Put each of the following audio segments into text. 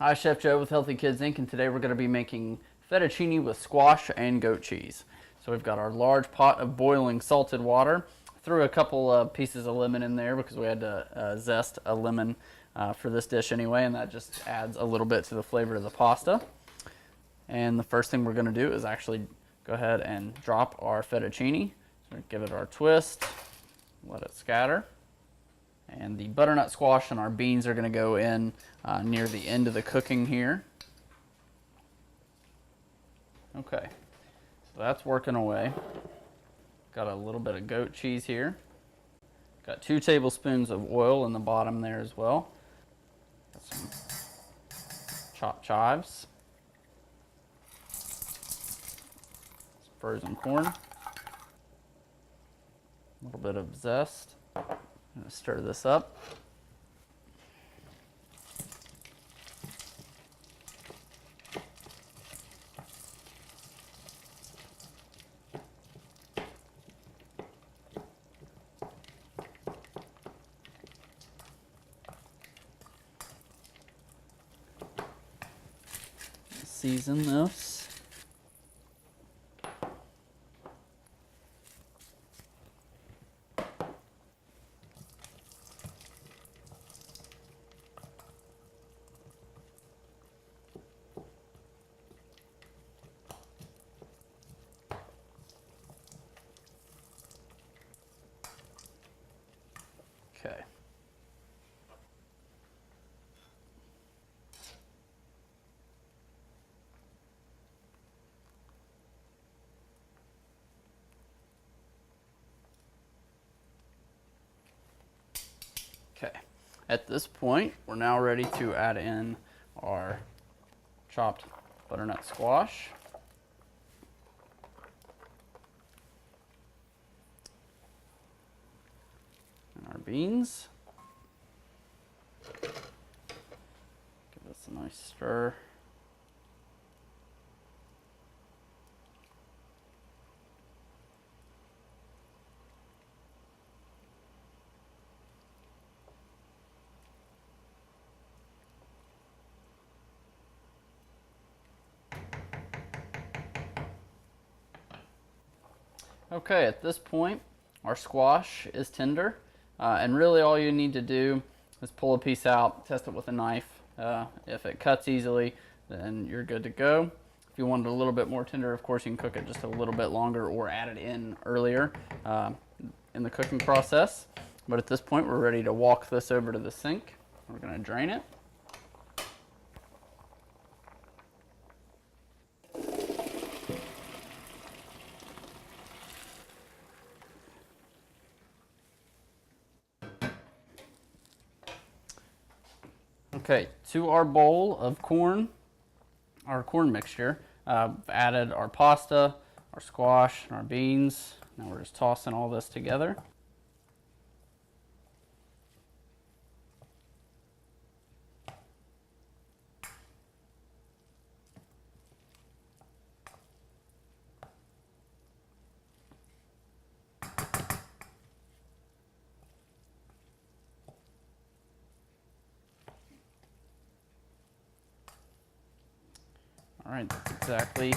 Hi, Chef Joe with Healthy Kids Inc. and today we're going to be making fettuccine with squash and goat cheese. So we've got our large pot of boiling salted water. Threw a couple of pieces of lemon in there because we had to zest a lemon for this dish anyway, and that just adds a little bit to the flavor of the pasta. And the first thing we're going to do is actually go ahead and drop our fettuccine. So give it our twist, let it scatter. And the butternut squash and our beans are going to go in near the end of the cooking here. Okay, so that's working away. Got a little bit of goat cheese here. Got 2 tablespoons of oil in the bottom there as well. Got some chopped chives. Some frozen corn. A little bit of zest. I'm going to stir this up. Season this. Okay. Okay. At this point, we're now ready to add in our chopped butternut squash. And our beans. Give this a nice stir. Okay, at this point, our squash is tender, and really all you need to do is pull a piece out, test it with a knife. If it cuts easily, then you're good to go. If you want it a little bit more tender, of course, you can cook it just a little bit longer or add it in earlier in the cooking process. But at this point, we're ready to walk this over to the sink. We're going to drain it. Okay, to our bowl of corn, our corn mixture, added our pasta, our squash, and our beans. Now we're just tossing all this together. All right, that's exactly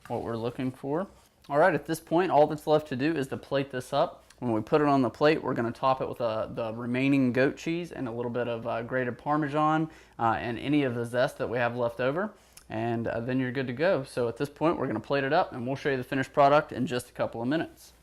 what we're looking for. All right, at this point, all that's left to do is to plate this up. When we put it on the plate, we're going to top it with the remaining goat cheese and a little bit of grated Parmesan and any of the zest that we have left over. And then you're good to go. So at this point, we're going to plate it up and we'll show you the finished product in just a couple of minutes.